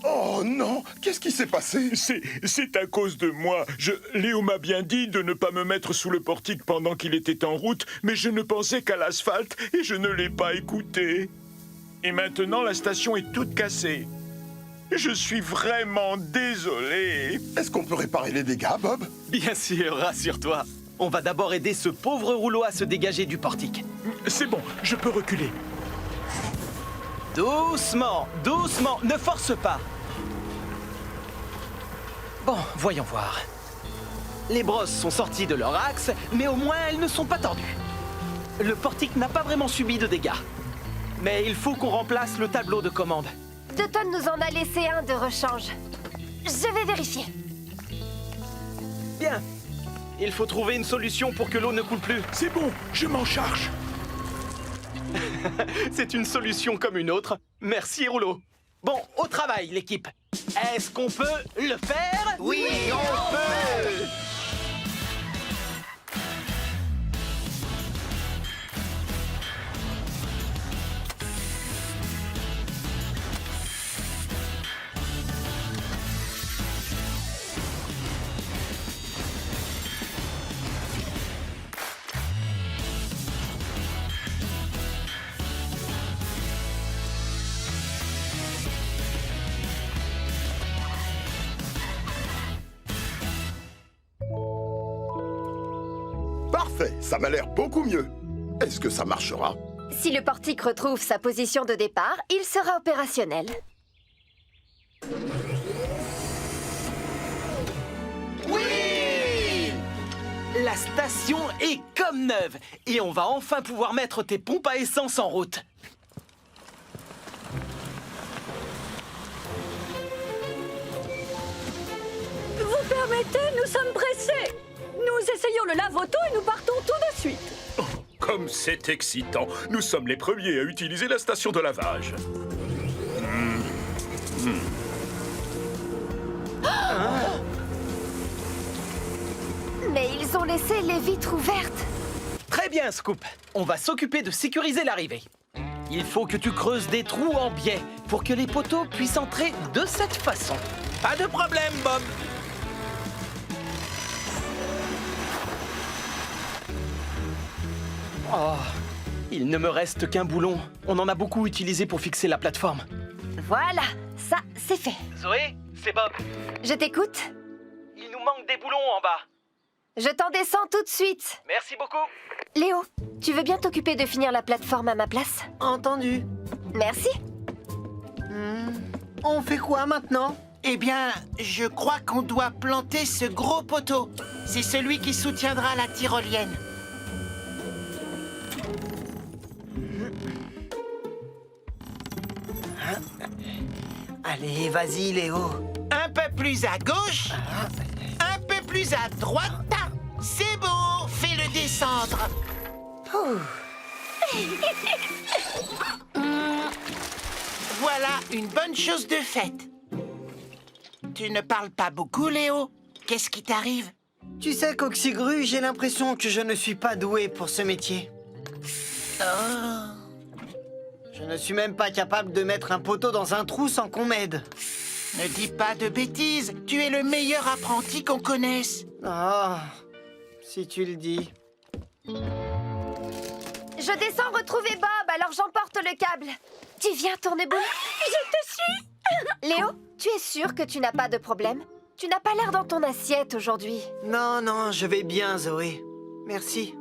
Oh non, qu'est-ce qui s'est passé? C'est à cause de moi. Léo m'a bien dit de ne pas me mettre sous le portique pendant qu'il était en route, mais je ne pensais qu'à l'asphalte et je ne l'ai pas écouté. Et maintenant, la station est toute cassée. Je suis vraiment désolé. Est-ce qu'on peut réparer les dégâts, Bob? Bien sûr, rassure-toi. On va d'abord aider ce pauvre Rouleau à se dégager du portique. C'est bon, je peux reculer. Doucement, doucement, ne force pas. Bon, voyons voir. Les brosses sont sorties de leur axe, mais au moins elles ne sont pas tordues. Le portique n'a pas vraiment subi de dégâts. Mais il faut qu'on remplace le tableau de commande. Toton nous en a laissé un de rechange. Je vais vérifier. Bien. Il faut trouver une solution pour que l'eau ne coule plus. C'est bon, je m'en charge. C'est une solution comme une autre. Merci, Rouleau. Bon, au travail, l'équipe. Est-ce qu'on peut le faire? Oui, on peut! Parfait, ça m'a l'air beaucoup mieux. Est-ce que ça marchera? Si le portique retrouve sa position de départ, il sera opérationnel. Oui! La station est comme neuve et on va enfin pouvoir mettre tes pompes à essence en route. permettez, nous sommes pressés. Nous essayons le lave-auto et nous partons tout de suite. Comme c'est excitant. Nous sommes les premiers à utiliser la station de lavage. Mais ils ont laissé les vitres ouvertes. Très bien, Scoop. On va s'occuper de sécuriser l'arrivée. Il faut que tu creuses des trous en biais pour que les poteaux puissent entrer de cette façon. Pas de problème, Bob. Oh, il ne me reste qu'un boulon. On en a beaucoup utilisé pour fixer la plateforme. Voilà, ça, c'est fait. Zoé, c'est Bob. Je t'écoute. Il nous manque des boulons en bas. Je t'en descends tout de suite. Merci beaucoup. Léo, tu veux bien t'occuper de finir la plateforme à ma place? Entendu. Merci. On fait quoi maintenant? Eh bien, je crois qu'on doit planter ce gros poteau. C'est celui qui soutiendra la tyrolienne. Allez, vas-y, Léo. Un peu plus à gauche, un peu plus à droite. C'est bon, fais-le descendre. Voilà une bonne chose de faite. Tu ne parles pas beaucoup, Léo. Qu'est-ce qui t'arrive? Tu sais, Coxigru, j'ai l'impression que je ne suis pas doué pour ce métier. Je ne suis même pas capable de mettre un poteau dans un trou sans qu'on m'aide. Ne dis pas de bêtises. Tu es le meilleur apprenti qu'on connaisse. Ah, si tu le dis. Je descends retrouver Bob, alors j'emporte le câble. Tu viens, Tourneboule? Je te suis. Léo, tu es sûr que tu n'as pas de problème? Tu n'as pas l'air dans ton assiette aujourd'hui. Non, non, je vais bien, Zoé. Merci.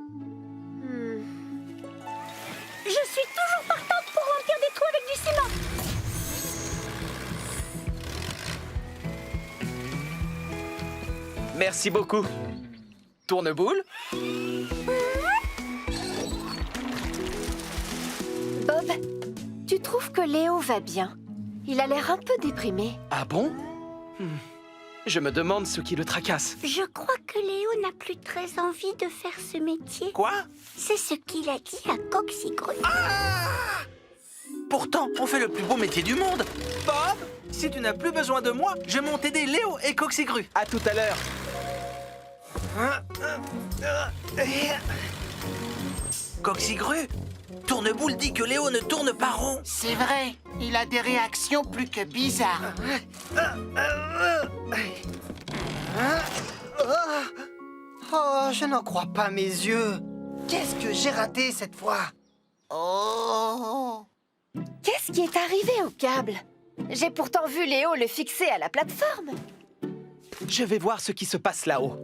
Je suis toujours partante pour remplir des trous avec du ciment. Merci beaucoup. Tourneboule? Bob, tu trouves que Léo va bien? Il a l'air un peu déprimé. Ah bon? Je me demande ce qui le tracasse. Je crois que Léo n'a plus très envie de faire ce métier. Quoi? C'est ce qu'il a dit à Coxigru. Pourtant, on fait le plus beau métier du monde. Bob, si tu n'as plus besoin de moi, je monte aider Léo et Coxigru. À tout à l'heure. Coxigru, Tourneboule dit que Léo ne tourne pas rond. C'est vrai, il a des réactions plus que bizarres. Oh, je n'en crois pas mes yeux. Qu'est-ce que j'ai raté cette fois? Oh! Qu'est-ce qui est arrivé au câble? J'ai pourtant vu Léo le fixer à la plateforme. Je vais voir ce qui se passe là-haut.